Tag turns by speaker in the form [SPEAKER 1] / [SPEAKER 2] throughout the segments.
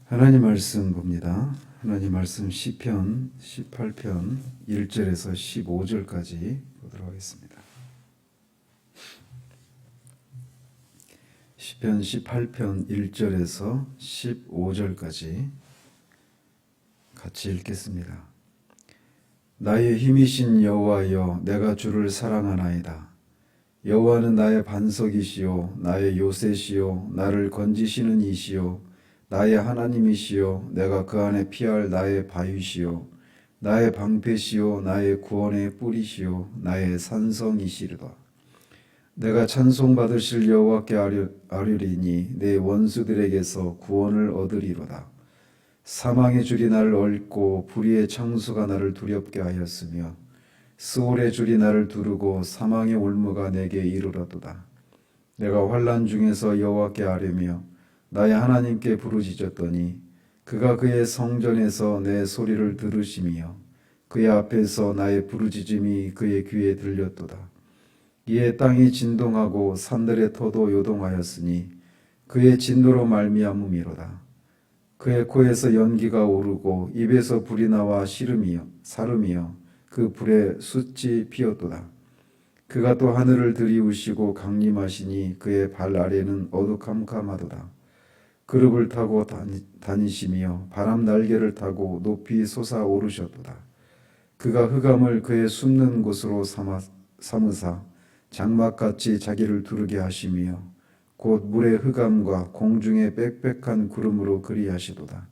[SPEAKER 1] 하나님 말씀 봅니다. 하나님 말씀 시편 18편 1절에서 15절까지 보도록 하겠습니다. 시편 18편 1절에서 15절까지 같이 읽겠습니다. 나의 힘이신 여호와여, 내가 주를 사랑하나이다. 여호와는 나의 반석이시요 나의 요새시요 나를 건지시는 이시요 나의 하나님이시요 내가 그 안에 피할 나의 바위시요 나의 방패시요 나의 구원의 뿌리시요 나의 산성이시로다. 내가 찬송받으실 여호와께 아뢰리니 내 원수들에게서 구원을 얻으리로다. 사망의 줄이 나를 얽고 불의의 창수가 나를 두렵게 하였으며 스올의 줄이 나를 두르고 사망의 올무가 내게 이르렀도다. 내가 환난 중에서 여호와께 아뢰며 나의 하나님께 부르짖었더니 그가 그의 성전에서 내 소리를 들으시며 그의 앞에서 나의 부르짖음이 그의 귀에 들렸도다. 이에 땅이 진동하고 산들의 터도 요동하였으니 그의 진노로 말미암음이로다. 그의 코에서 연기가 오르고 입에서 불이 나와 사름이여 그 불에 숯이 피었도다. 그가 또 하늘을 들이우시고 강림하시니 그의 발 아래는 어두캄캄하도다. 그룹을 타고 다니시며 바람 날개를 타고 높이 솟아오르셨도다. 그가 흑암을 그의 숨는 곳으로 삼으사 장막같이 자기를 두르게 하시며 곧 물의 흑암과 공중의 빽빽한 구름으로 그리하시도다.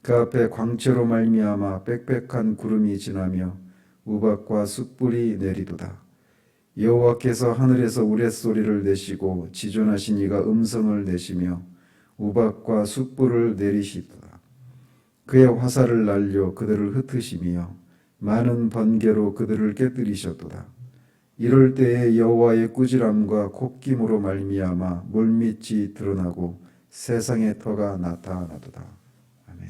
[SPEAKER 1] 그 앞에 광채로 말미암아 빽빽한 구름이 지나며 우박과 숯불이 내리도다. 여호와께서 하늘에서 우레소리를 내시고 지존하신 이가 음성을 내시며 우박과 숯불을 내리시도다. 그의 화살을 날려 그들을 흩으시며 많은 번개로 그들을 깨뜨리셨도다. 이럴 때에 여호와의 꾸지람과 콧김으로 말미암아 물밑이 드러나고 세상의 터가 나타나도다. 아멘.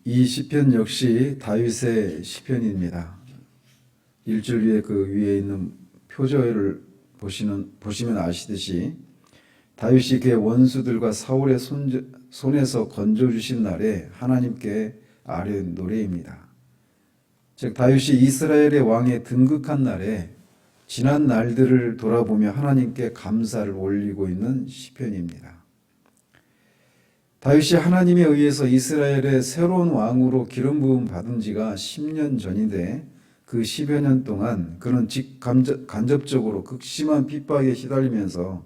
[SPEAKER 1] 이 시편 역시 다윗의 시편입니다. 1절 위에 그 위에 있는 표절을 보시면 아시듯이 다윗이 그의 원수들과 사울의 손에서 건져주신 날에 하나님께 아뢰는 노래입니다. 즉 다윗이 이스라엘의 왕에 등극한 날에 지난 날들을 돌아보며 하나님께 감사를 올리고 있는 시편입니다. 다윗이 하나님에 의해서 이스라엘의 새로운 왕으로 기름 부음 받은 지가 10년 전인데 그 10여 년 동안 그는 간접적으로 극심한 핍박에 시달리면서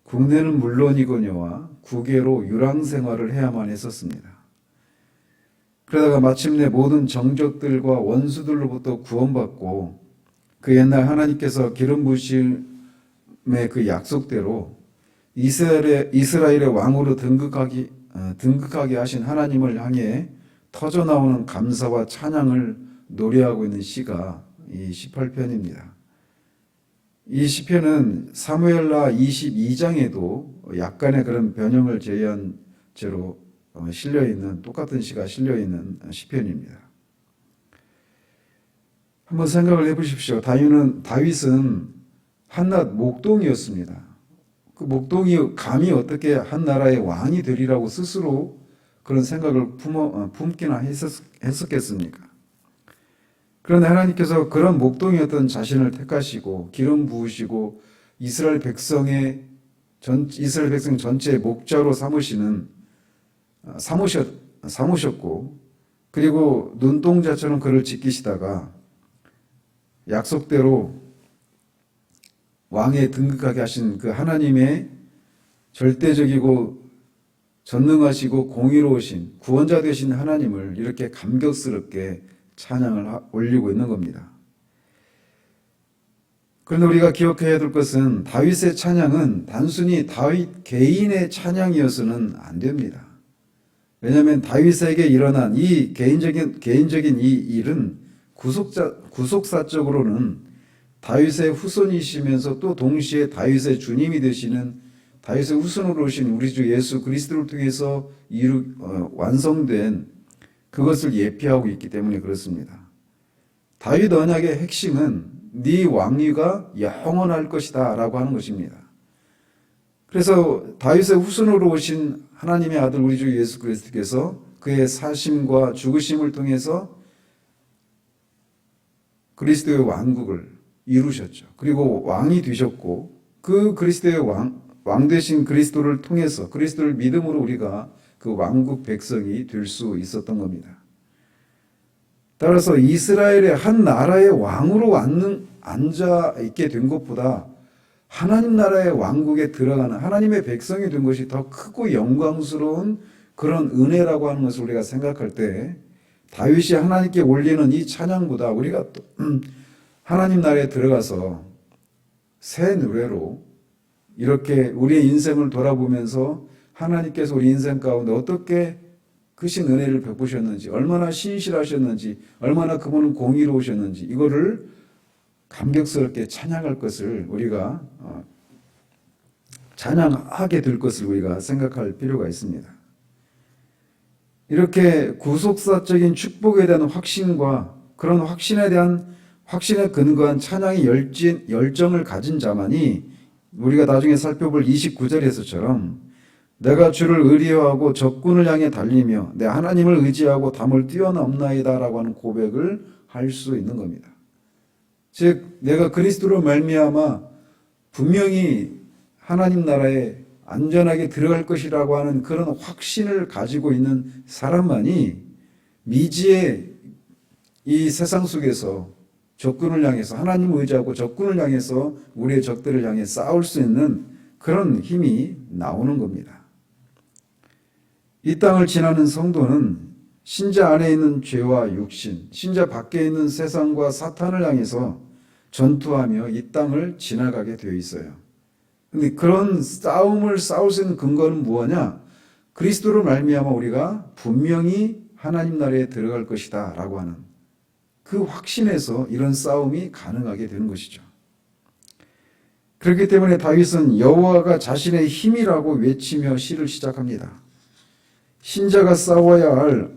[SPEAKER 1] 국내는 물론이거니와 국외로 유랑 생활을 해야만 했었습니다. 그러다가 마침내 모든 정적들과 원수들로부터 구원받고 그 옛날 하나님께서 기름 부으심의 그 약속대로 이스라엘의 왕으로 등극하게 하신 하나님을 향해 터져나오는 감사와 찬양을 노래하고 있는 시가 이 18편입니다. 이 시편은 사무엘하 22장에도 약간의 그런 변형을 제외한 채로 실려있는 똑같은 시가 실려있는 시편입니다. 한번 생각을 해보십시오. 다윗은 한낱 목동이었습니다. 그 목동이 감히 어떻게 한 나라의 왕이 되리라고 스스로 그런 생각을 품기나 했었겠습니까? 그런데 하나님께서 그런 목동이었던 자신을 택하시고 기름 부으시고 이스라엘 백성 전체의 목자로 삼으셨고 그리고 눈동자처럼 그를 지키시다가 약속대로 왕에 등극하게 하신 그 하나님의 절대적이고 전능하시고 공의로우신 구원자 되신 하나님을 이렇게 감격스럽게 찬양을 올리고 있는 겁니다. 그런데 우리가 기억해야 될 것은 다윗의 찬양은 단순히 다윗 개인의 찬양이어서는 안 됩니다. 왜냐하면 다윗에게 일어난 이 개인적인 이 일은 구속사적으로는 다윗의 후손이시면서 또 동시에 다윗의 주님이 되시는 다윗의 후손으로 오신 우리 주 예수 그리스도를 통해서 완성된 그것을 예피하고 있기 때문에 그렇습니다. 다윗 언약의 핵심은 네 왕위가 영원할 것이다 라고 하는 것입니다. 그래서 다윗의 후손으로 오신 하나님의 아들 우리 주 예수 그리스도께서 그의 사심과 죽으심을 통해서 그리스도의 왕국을 이루셨죠. 그리고 왕이 되셨고 그 그리스도의 왕 되신 그리스도를 통해서 그리스도를 믿음으로 우리가 그 왕국 백성이 될 수 있었던 겁니다. 따라서 이스라엘의 한 나라의 왕으로 앉아 있게 된 것보다 하나님 나라의 왕국에 들어가는 하나님의 백성이 된 것이 더 크고 영광스러운 그런 은혜라고 하는 것을 우리가 생각할 때 다윗이 하나님께 올리는 이 찬양보다 우리가 또 하나님 나라에 들어가서 새 노래로 이렇게 우리의 인생을 돌아보면서 하나님께서 우리 인생 가운데 어떻게 크신 은혜를 베푸셨는지, 얼마나 신실하셨는지, 얼마나 그분은 공의로우셨는지 이거를 감격스럽게 찬양할 것을 우리가 찬양하게 될 것을 우리가 생각할 필요가 있습니다. 이렇게 구속사적인 축복에 대한 확신과 그런 확신에 대한 확신에 근거한 찬양의 열정을 가진 자만이 우리가 나중에 살펴볼 29절에서처럼 내가 주를 의리하고 적군을 향해 달리며 내 하나님을 의지하고 담을 뛰어넘나이다 라고 하는 고백을 할 수 있는 겁니다. 즉 내가 그리스도로 말미암아 분명히 하나님 나라에 안전하게 들어갈 것이라고 하는 그런 확신을 가지고 있는 사람만이 미지의 이 세상 속에서 적군을 향해서 하나님을 의지하고 적군을 향해서 우리의 적들을 향해 싸울 수 있는 그런 힘이 나오는 겁니다. 이 땅을 지나는 성도는 신자 안에 있는 죄와 육신, 신자 밖에 있는 세상과 사탄을 향해서 전투하며 이 땅을 지나가게 되어 있어요. 그런데 그런 싸움을 싸울 수 있는 근거는 무엇이냐? 그리스도로 말미암아 우리가 분명히 하나님 나라에 들어갈 것이다 라고 하는 그 확신에서 이런 싸움이 가능하게 되는 것이죠. 그렇기 때문에 다윗은 여호와가 자신의 힘이라고 외치며 시를 시작합니다. 신자가 싸워야 할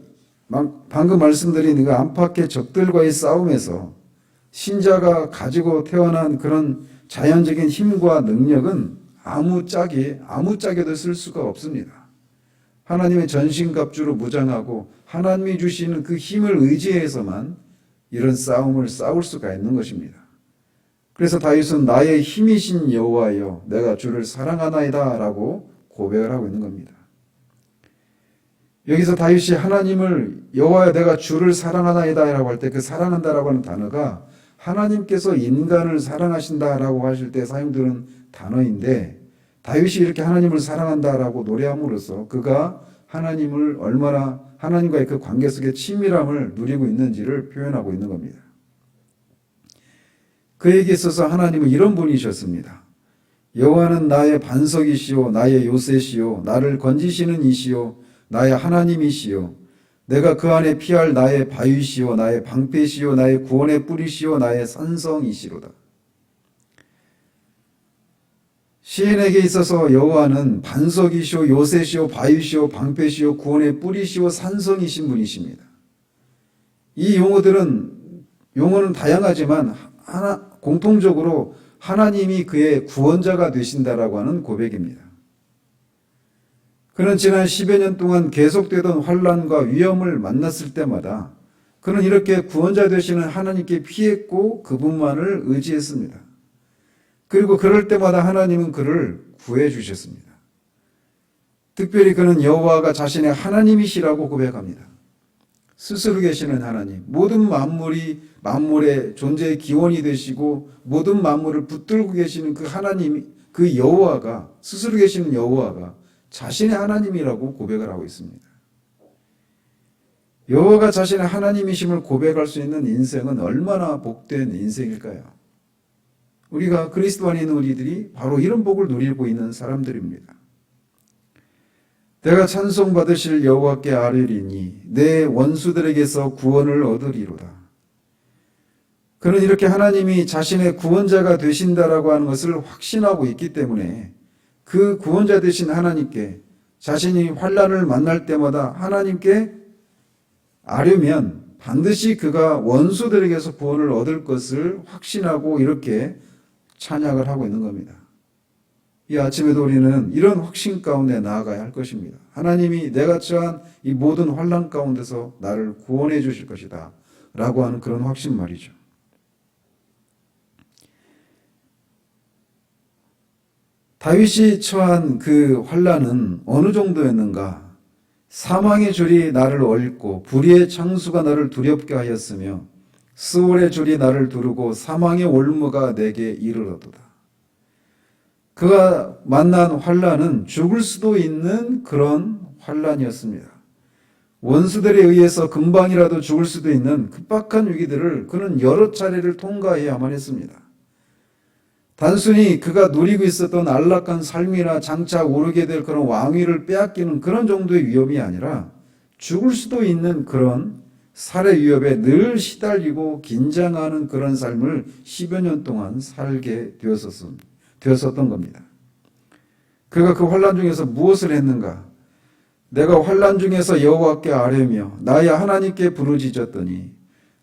[SPEAKER 1] 방금 말씀드린 그 안팎의 적들과의 싸움에서 신자가 가지고 태어난 그런 자연적인 힘과 능력은 아무짝에도 쓸 수가 없습니다. 하나님의 전신갑주로 무장하고 하나님이 주시는 그 힘을 의지해서만 이런 싸움을 싸울 수가 있는 것입니다. 그래서 다윗은 나의 힘이신 여호와여 내가 주를 사랑하나이다 라고 고백을 하고 있는 겁니다. 여기서 다윗이 하나님을 여호와여 내가 주를 사랑하나이다 라고 할 때 그 사랑한다라고 하는 단어가 하나님께서 인간을 사랑하신다라고 하실 때 사용되는 단어인데 다윗이 이렇게 하나님을 사랑한다라고 노래함으로써 그가 하나님을 얼마나 하나님과의 그 관계 속의 친밀함을 누리고 있는지를 표현하고 있는 겁니다. 그에게 있어서 하나님은 이런 분이셨습니다. 여호와는 나의 반석이시오 나의 요새시오 나를 건지시는 이시오 나의 하나님이시오 내가 그 안에 피할 나의 바위시오 나의 방패시오 나의 구원의 뿌리시오 나의 산성이시로다. 시인에게 있어서 여호와는 반석이시오 요새시오 바위시오 방패시오 구원의 뿌리시오 산성이신 분이십니다. 이 용어는 다양하지만 공통적으로 하나님이 그의 구원자가 되신다라고 하는 고백입니다. 그는 지난 10여 년 동안 계속되던 환난과 위험을 만났을 때마다 그는 이렇게 구원자 되시는 하나님께 피했고 그분만을 의지했습니다. 그리고 그럴 때마다 하나님은 그를 구해 주셨습니다. 특별히 그는 여호와가 자신의 하나님이시라고 고백합니다. 스스로 계시는 하나님, 모든 만물의 존재의 기원이 되시고 모든 만물을 붙들고 계시는 그 하나님, 그 여호와가 스스로 계시는 여호와가 자신의 하나님이라고 고백을 하고 있습니다. 여호와가 자신의 하나님이심을 고백할 수 있는 인생은 얼마나 복된 인생일까요? 우리가 그리스도 안에 있는 우리들이 바로 이런 복을 누리고 있는 사람들입니다. 내가 찬송받으실 여호와께 아뢰리니 내 원수들에게서 구원을 얻으리로다. 그는 이렇게 하나님이 자신의 구원자가 되신다라고 하는 것을 확신하고 있기 때문에 그 구원자 되신 하나님께 자신이 환난을 만날 때마다 하나님께 아뢰면 반드시 그가 원수들에게서 구원을 얻을 것을 확신하고 이렇게 찬양을 하고 있는 겁니다. 이 아침에도 우리는 이런 확신 가운데 나아가야 할 것입니다. 하나님이 내가 처한 이 모든 환난 가운데서 나를 구원해 주실 것이다 라고 하는 그런 확신 말이죠. 다윗이 처한 그 환난은 어느 정도였는가? 사망의 줄이 나를 얽고 불의의 창수가 나를 두렵게 하였으며 스올의 줄이 나를 두르고 사망의 올무가 내게 이르러도다. 그가 만난 환난은 죽을 수도 있는 그런 환난이었습니다. 원수들에 의해서 금방이라도 죽을 수도 있는 급박한 위기들을 그는 여러 차례를 통과해야만 했습니다. 단순히 그가 누리고 있었던 안락한 삶이나 장차 오르게 될 그런 왕위를 빼앗기는 그런 정도의 위협이 아니라 죽을 수도 있는 그런 살해 위협에 늘 시달리고 긴장하는 그런 삶을 10여 년 동안 살게 되었었던 겁니다. 그가 그 환난 중에서 무엇을 했는가? 내가 환난 중에서 여호와께 아뢰며 나의 하나님께 부르짖었더니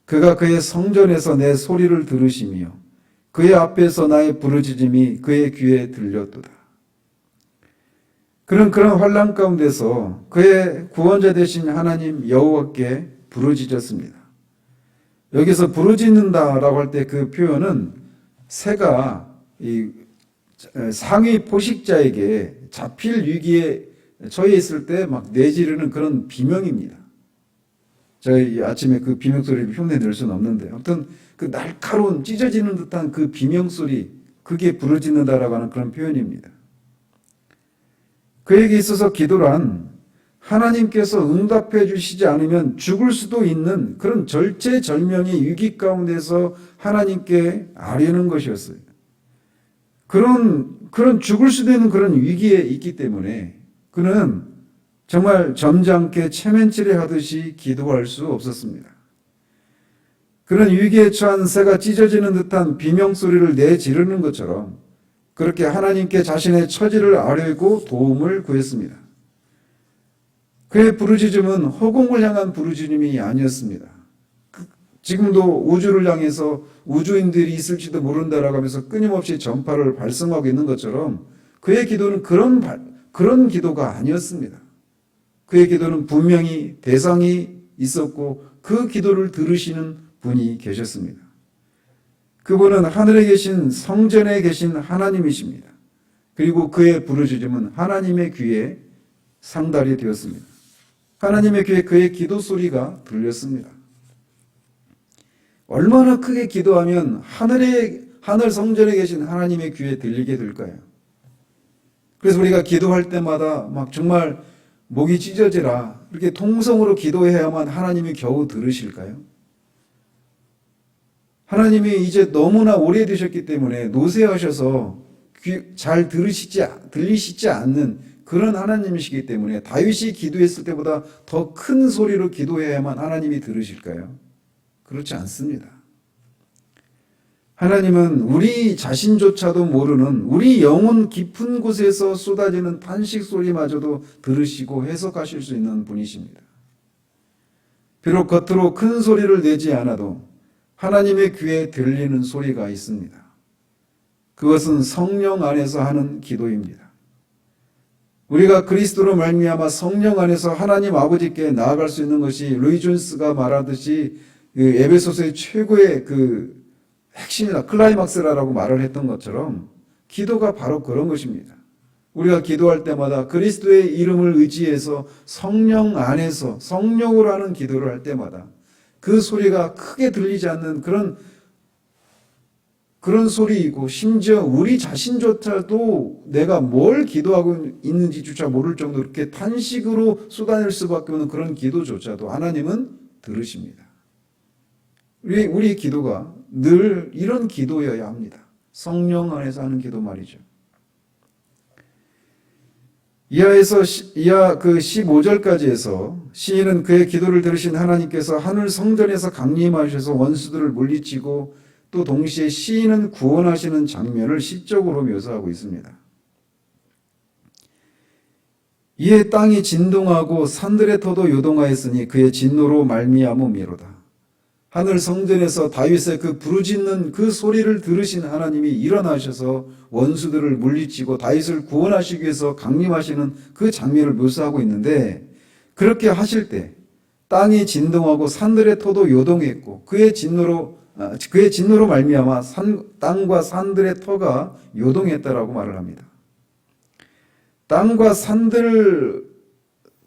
[SPEAKER 1] 그가 그의 성전에서 내 소리를 들으시며 그의 앞에서 나의 부르짖음이 그의 귀에 들렸도다. 그는 그런 환난 가운데서 그의 구원자 되신 하나님 여호와께 부르짖었습니다. 여기서 부르짖는다라고 할 때 그 표현은 새가 이 상위 포식자에게 잡힐 위기에 처해 있을 때 막 내지르는 그런 비명입니다. 저희 아침에 그 비명 소리를 흉내낼 수는 없는데 아무튼 그 날카로운 찢어지는 듯한 그 비명 소리, 그게 부르짖는다라고 하는 그런 표현입니다. 그에게 있어서 기도란 하나님께서 응답해 주시지 않으면 죽을 수도 있는 그런 절체절명의 위기 가운데서 하나님께 아뢰는 것이었어요. 그런 죽을 수도 있는 그런 위기에 있기 때문에 그는 정말 점잖게 체면치레 하듯이 기도할 수 없었습니다. 그런 위기에 처한 새가 찢어지는 듯한 비명소리를 내지르는 것처럼 그렇게 하나님께 자신의 처지를 아뢰고 도움을 구했습니다. 그의 부르짖음은 허공을 향한 부르짖음이 아니었습니다. 지금도 우주를 향해서 우주인들이 있을지도 모른다라고 하면서 끊임없이 전파를 발송하고 있는 것처럼 그의 기도는 그런 기도가 아니었습니다. 그의 기도는 분명히 대상이 있었고 그 기도를 들으시는 분이 계셨습니다. 그분은 하늘에 계신 성전에 계신 하나님이십니다. 그리고 그의 부르짖음은 하나님의 귀에 상달이 되었습니다. 하나님의 귀에 그의 기도 소리가 들렸습니다. 얼마나 크게 기도하면 하늘 성전에 계신 하나님의 귀에 들리게 될까요? 그래서 우리가 기도할 때마다 막 정말 목이 찢어지라 이렇게 통성으로 기도해야만 하나님이 겨우 들으실까요? 하나님이 이제 너무나 오래되셨기 때문에 노쇠하셔서 잘 들리시지 않는 그런 하나님이시기 때문에 다윗이 기도했을 때보다 더 큰 소리로 기도해야만 하나님이 들으실까요? 그렇지 않습니다. 하나님은 우리 자신조차도 모르는 우리 영혼 깊은 곳에서 쏟아지는 탄식 소리마저도 들으시고 해석하실 수 있는 분이십니다. 비록 겉으로 큰 소리를 내지 않아도 하나님의 귀에 들리는 소리가 있습니다. 그것은 성령 안에서 하는 기도입니다. 우리가 그리스도로 말미암아 성령 안에서 하나님 아버지께 나아갈 수 있는 것이 루이 존스가 말하듯이 에베소서의 최고의 그 핵심이다, 클라이막스라고 말을 했던 것처럼 기도가 바로 그런 것입니다. 우리가 기도할 때마다 그리스도의 이름을 의지해서 성령 안에서 성령으로 하는 기도를 할 때마다 그 소리가 크게 들리지 않는 그런 소리이고 심지어 우리 자신조차도 내가 뭘 기도하고 있는지조차 모를 정도로 그렇게 탄식으로 쏟아낼 수밖에 없는 그런 기도조차도 하나님은 들으십니다. 우리 기도가 늘 이런 기도여야 합니다. 성령 안에서 하는 기도 말이죠. 이하 그 15절까지 해서 시인은 그의 기도를 들으신 하나님께서 하늘 성전에서 강림하셔서 원수들을 물리치고 또 동시에 시인은 구원하시는 장면을 시적으로 묘사하고 있습니다. 이에 땅이 진동하고 산들의 터도 요동하였으니 그의 진노로 말미암음이로다. 하늘 성전에서 다윗의 그 부르짖는 그 소리를 들으신 하나님이 일어나셔서 원수들을 물리치고 다윗을 구원하시기 위해서 강림하시는 그 장면을 묘사하고 있는데, 그렇게 하실 때 땅이 진동하고 산들의 터도 요동했고 그의 진노로 말미암아 땅과 산들의 터가 요동했다라고 말을 합니다. 땅과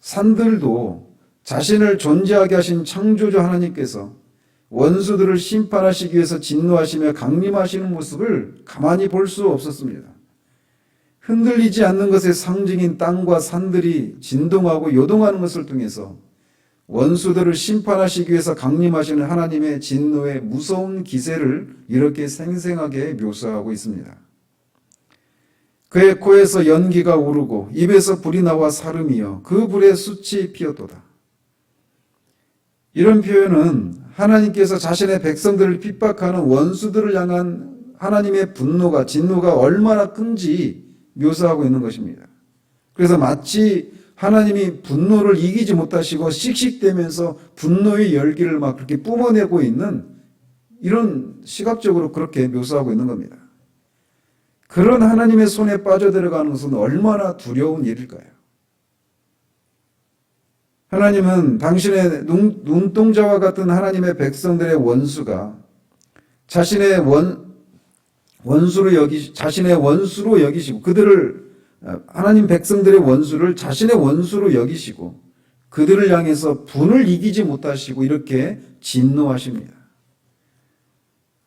[SPEAKER 1] 산들도 자신을 존재하게 하신 창조주 하나님께서 원수들을 심판하시기 위해서 진노하시며 강림하시는 모습을 가만히 볼 수 없었습니다. 흔들리지 않는 것의 상징인 땅과 산들이 진동하고 요동하는 것을 통해서 원수들을 심판하시기 위해서 강림하시는 하나님의 진노의 무서운 기세를 이렇게 생생하게 묘사하고 있습니다. 그의 코에서 연기가 오르고 입에서 불이 나와 사름이여 그 불에 숯이 피었도다. 이런 표현은 하나님께서 자신의 백성들을 핍박하는 원수들을 향한 하나님의 진노가 얼마나 큰지 묘사하고 있는 것입니다. 그래서 마치 하나님이 분노를 이기지 못하시고 씩씩대면서 분노의 열기를 막 그렇게 뿜어내고 있는, 이런 시각적으로 그렇게 묘사하고 있는 겁니다. 그런 하나님의 손에 빠져들어가는 것은 얼마나 두려운 일일까요? 하나님은 당신의 눈동자와 같은 하나님의 백성들의 원수가 자신의 원수로 여기시고 그들을, 하나님 백성들의 원수를 자신의 원수로 여기시고 그들을 향해서 분을 이기지 못하시고 이렇게 진노하십니다.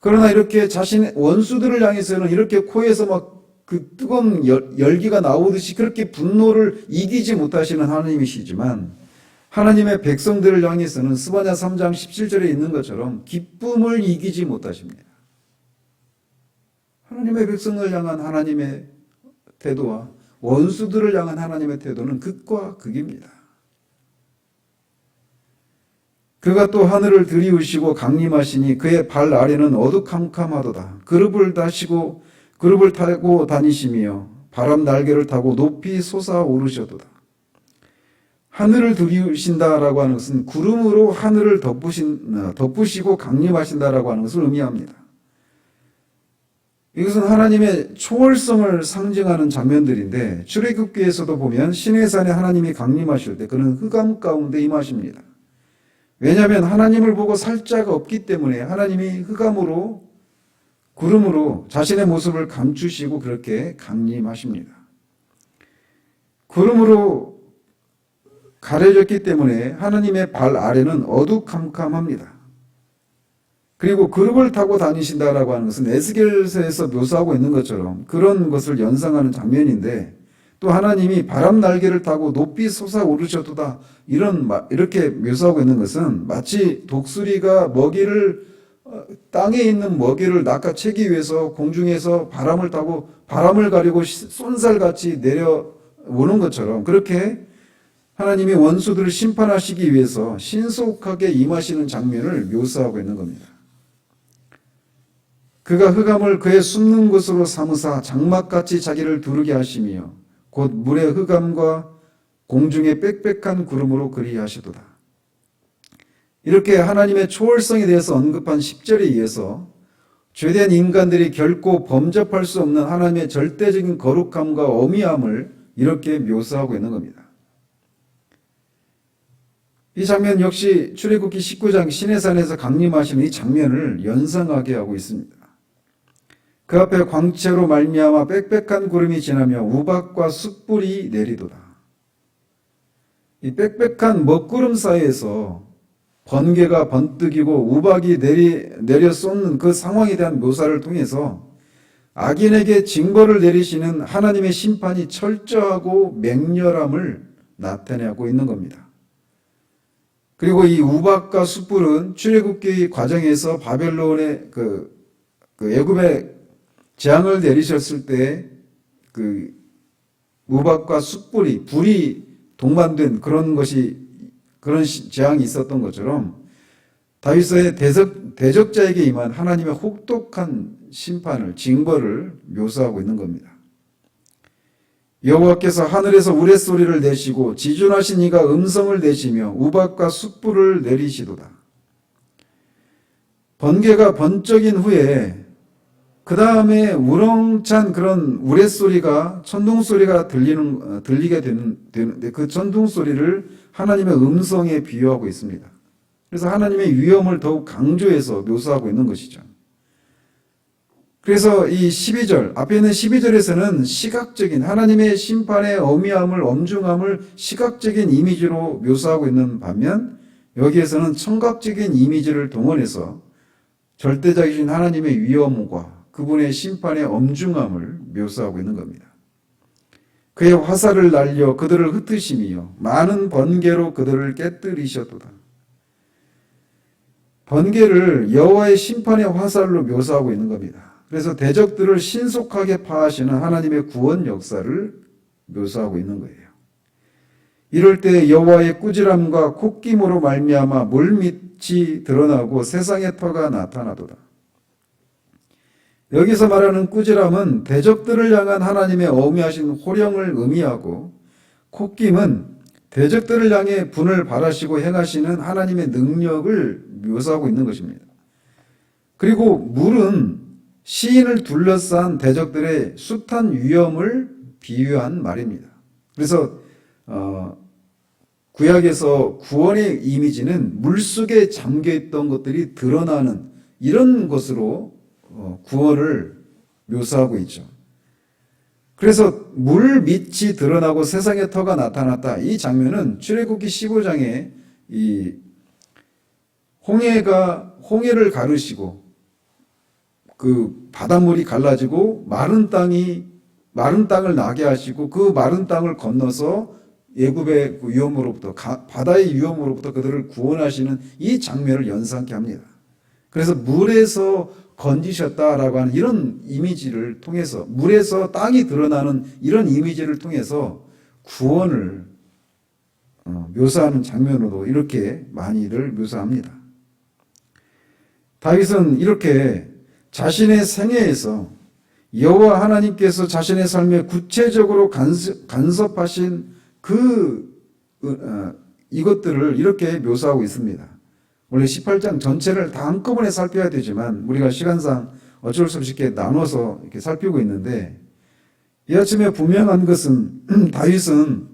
[SPEAKER 1] 그러나 이렇게 자신의 원수들을 향해서는 이렇게 코에서 막 그 뜨거운 열기가 나오듯이 그렇게 분노를 이기지 못하시는 하나님이시지만, 하나님의 백성들을 향해서는 스바냐 3장 17절에 있는 것처럼 기쁨을 이기지 못하십니다. 하나님의 백성을 향한 하나님의 태도와 원수들을 향한 하나님의 태도는 극과 극입니다. 그가 또 하늘을 들이우시고 강림하시니 그의 발 아래는 어두캄캄하도다. 그룹을 타고 다니시며 바람 날개를 타고 높이 솟아오르셔도다. 하늘을 들이우신다라고 하는 것은 구름으로 하늘을 덮으시고 강림하신다라고 하는 것을 의미합니다. 이것은 하나님의 초월성을 상징하는 장면들인데, 출애굽기에서도 보면 시내산에 하나님이 강림하실 때 그는 흑암 가운데 임하십니다. 왜냐하면 하나님을 보고 살 자가 없기 때문에 하나님이 구름으로 자신의 모습을 감추시고 그렇게 강림하십니다. 구름으로 가려졌기 때문에 하나님의 발 아래는 어두캄캄합니다. 그리고 그룹을 타고 다니신다라고 하는 것은 에스겔서에서 묘사하고 있는 것처럼 그런 것을 연상하는 장면인데, 또 하나님이 바람 날개를 타고 높이 솟아오르셔도다 이렇게 묘사하고 있는 것은 마치 독수리가 땅에 있는 먹이를 낚아채기 위해서 공중에서 바람을 타고 바람을 가리고 쏜살같이 내려오는 것처럼, 그렇게 하나님이 원수들을 심판하시기 위해서 신속하게 임하시는 장면을 묘사하고 있는 겁니다. 그가 흑암을 그의 숨는 곳으로 삼으사 장막같이 자기를 두르게 하시며 곧 물의 흑암과 공중의 빽빽한 구름으로 그리하시도다. 이렇게 하나님의 초월성에 대해서 언급한 10절에 의해서 죄된 인간들이 결코 범접할 수 없는 하나님의 절대적인 거룩함과 어미함을 이렇게 묘사하고 있는 겁니다. 이 장면 역시 출애굽기 19장 시내산에서 강림하시는 이 장면을 연상하게 하고 있습니다. 그 앞에 광채로 말미암아 빽빽한 구름이 지나며 우박과 숯불이 내리도다. 이 빽빽한 먹구름 사이에서 번개가 번뜩이고 우박이 내려 쏟는 그 상황에 대한 묘사를 통해서 악인에게 징벌을 내리시는 하나님의 심판이 철저하고 맹렬함을 나타내고 있는 겁니다. 그리고 이 우박과 숯불은 출애굽기 과정에서 바벨론의 애굽에 재앙을 내리셨을 때 그 우박과 숯불이 불이 동반된 그런 재앙이 있었던 것처럼 다윗의 대적자에게 임한 하나님의 혹독한 심판을, 징벌을 묘사하고 있는 겁니다. 여호와께서 하늘에서 우레소리를 내시고 지존하신 이가 음성을 내시며 우박과 숯불을 내리시도다. 번개가 번쩍인 후에 그 다음에 우렁찬 그런 우레소리가 천둥소리가 들리게 되는데 그 천둥소리를 하나님의 음성에 비유하고 있습니다. 그래서 하나님의 위엄을 더욱 강조해서 묘사하고 있는 것이죠. 그래서 이 12절, 앞에 있는 12절에서는 시각적인 하나님의 심판의 어미함을, 엄중함을 시각적인 이미지로 묘사하고 있는 반면 여기에서는 청각적인 이미지를 동원해서 절대적이신 하나님의 위엄과 그분의 심판의 엄중함을 묘사하고 있는 겁니다. 그의 화살을 날려 그들을 흩으시며 많은 번개로 그들을 깨뜨리셨도다. 번개를 여호와의 심판의 화살로 묘사하고 있는 겁니다. 그래서 대적들을 신속하게 파하시는 하나님의 구원 역사를 묘사하고 있는 거예요. 이럴 때 여호와의 꾸지람과 콧김으로 말미암아 물밑이 드러나고 세상의 터가 나타나도다. 여기서 말하는 꾸지람은 대적들을 향한 하나님의 어미하신 호령을 의미하고 콧김은 대적들을 향해 분을 발하시고 행하시는 하나님의 능력을 묘사하고 있는 것입니다. 그리고 물은 시인을 둘러싼 대적들의 숱한 위험을 비유한 말입니다. 그래서 구약에서 구원의 이미지는 물속에 잠겨있던 것들이 드러나는 이런 것으로 구원을 묘사하고 있죠. 그래서 물 밑이 드러나고 세상의 터가 나타났다. 이 장면은 출애굽기 15장에 이 홍해를 가르시고 그 바닷물이 갈라지고 마른 땅을 나게 하시고 그 마른 땅을 건너서 애굽의 위험으로부터 바다의 위험으로부터 그들을 구원하시는 이 장면을 연상케 합니다. 그래서 물에서 건지셨다라고 하는 이런 이미지를 통해서 물에서 땅이 드러나는 이런 이미지를 통해서 구원을 묘사하는 장면으로 이렇게 많이들 묘사합니다. 다윗은 이렇게 자신의 생애에서 여호와 하나님께서 자신의 삶에 구체적으로 간섭하신 이것들을 이렇게 묘사하고 있습니다. 원래 18장 전체를 다 한꺼번에 살펴야 되지만 우리가 시간상 어쩔 수 없이 이렇게 나눠서 이렇게 살피고 있는데 이 아침에 분명한 것은 다윗은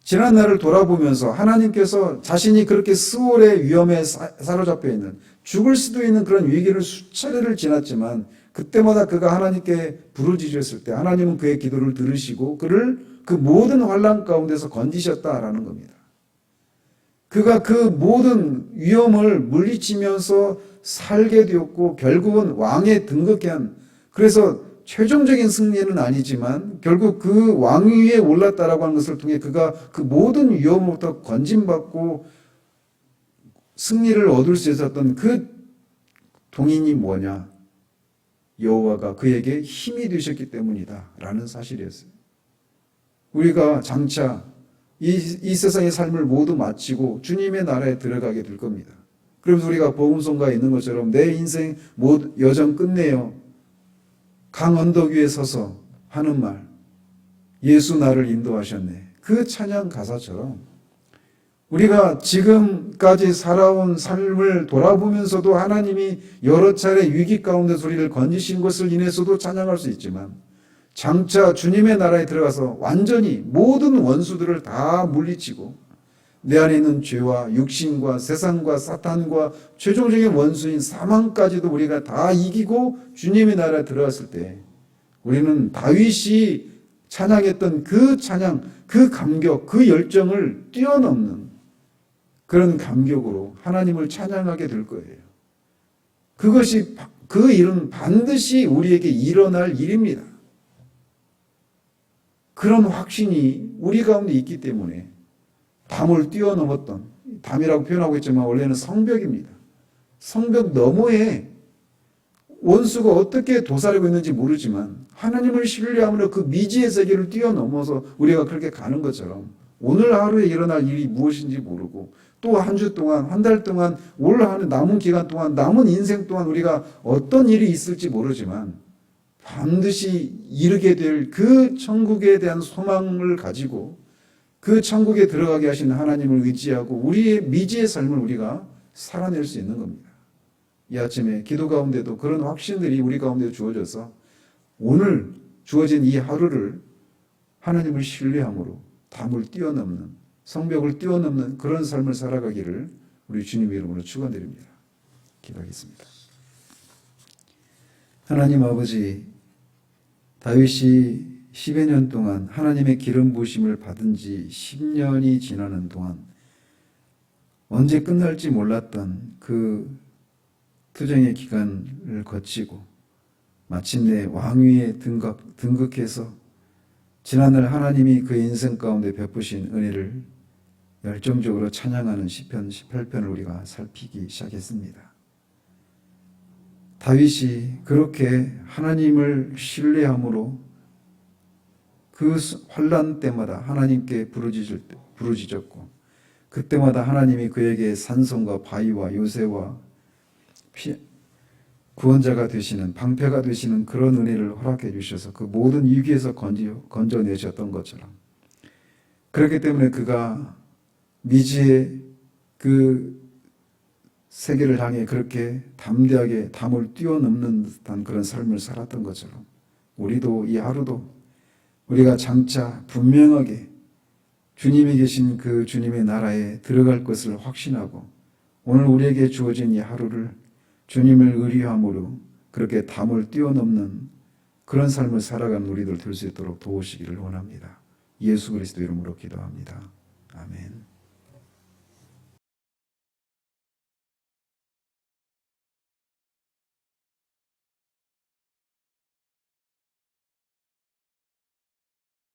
[SPEAKER 1] 지난 날을 돌아보면서 하나님께서 자신이 그렇게 스올의 위험에 사로잡혀 있는 죽을 수도 있는 그런 위기를 수차례를 지났지만 그때마다 그가 하나님께 부르짖었을 때 하나님은 그의 기도를 들으시고 그를 그 모든 환난 가운데서 건지셨다라는 겁니다. 그가 그 모든 위험을 물리치면서 살게 되었고 결국은 왕에 등극해 한 그래서 최종적인 승리는 아니지만 결국 그 왕위에 올랐다라고 하는 것을 통해 그가 그 모든 위험으로부터 건진받고 승리를 얻을 수 있었던 그 동인이 뭐냐? 여호와가 그에게 힘이 되셨기 때문이다 라는 사실이었어요. 우리가 장차 이 세상의 삶을 모두 마치고 주님의 나라에 들어가게 될 겁니다. 그러면서 우리가 복음성가에 있는 것처럼 내 인생 여정 끝내요. 강 언덕 위에 서서 하는 말 예수 나를 인도하셨네. 그 찬양 가사처럼 우리가 지금까지 살아온 삶을 돌아보면서도 하나님이 여러 차례 위기 가운데서 우리를 건지신 것을 인해서도 찬양할 수 있지만 장차 주님의 나라에 들어가서 완전히 모든 원수들을 다 물리치고 내 안에 있는 죄와 육신과 세상과 사탄과 최종적인 원수인 사망까지도 우리가 다 이기고 주님의 나라에 들어갔을 때 우리는 다윗이 찬양했던 그 찬양, 그 감격, 그 열정을 뛰어넘는 그런 감격으로 하나님을 찬양하게 될 거예요. 그것이 그 일은 반드시 우리에게 일어날 일입니다. 그런 확신이 우리 가운데 있기 때문에 담을 뛰어넘었던 담이라고 표현하고 있지만 원래는 성벽입니다. 성벽 너머에 원수가 어떻게 도사리고 있는지 모르지만 하나님을 신뢰함으로 그 미지의 세계를 뛰어넘어서 우리가 그렇게 가는 것처럼 오늘 하루에 일어날 일이 무엇인지 모르고 또 한 주 동안, 한 달 동안, 올 한 남은 기간 동안, 남은 인생 동안 우리가 어떤 일이 있을지 모르지만 반드시 이르게 될 그 천국에 대한 소망을 가지고 그 천국에 들어가게 하시는 하나님을 의지하고 우리의 미지의 삶을 우리가 살아낼 수 있는 겁니다. 이 아침에 기도 가운데도 그런 확신들이 우리 가운데 주어져서 오늘 주어진 이 하루를 하나님을 신뢰함으로 담을 뛰어넘는, 성벽을 뛰어넘는 그런 삶을 살아가기를 우리 주님의 이름으로 축원드립니다. 기도하겠습니다. 하나님 아버지, 다윗이 10여 년 동안 하나님의 기름 부으심을 받은 지 10년이 지나는 동안 언제 끝날지 몰랐던 그 투쟁의 기간을 거치고 마침내 왕위에 등극해서 지난날 하나님이 그의 인생 가운데 베푸신 은혜를 열정적으로 찬양하는 시편 18편을 우리가 살피기 시작했습니다. 다윗이 그렇게 하나님을 신뢰함으로 그 환난 때마다 하나님께 부르짖었고 그때마다 하나님이 그에게 산성과 바위와 요새와 구원자가 되시는, 방패가 되시는 그런 은혜를 허락해 주셔서 그 모든 위기에서 건져내셨던 것처럼, 그렇기 때문에 그가 미지의 그 세계를 향해 그렇게 담대하게 담을 뛰어넘는 듯한 그런 삶을 살았던 것처럼 우리도 이 하루도 우리가 장차 분명하게 주님이 계신 그 주님의 나라에 들어갈 것을 확신하고 오늘 우리에게 주어진 이 하루를 주님을 의리함으로 그렇게 담을 뛰어넘는 그런 삶을 살아가는 우리들 될 수 있도록 도우시기를 원합니다. 예수 그리스도 이름으로 기도합니다. 아멘.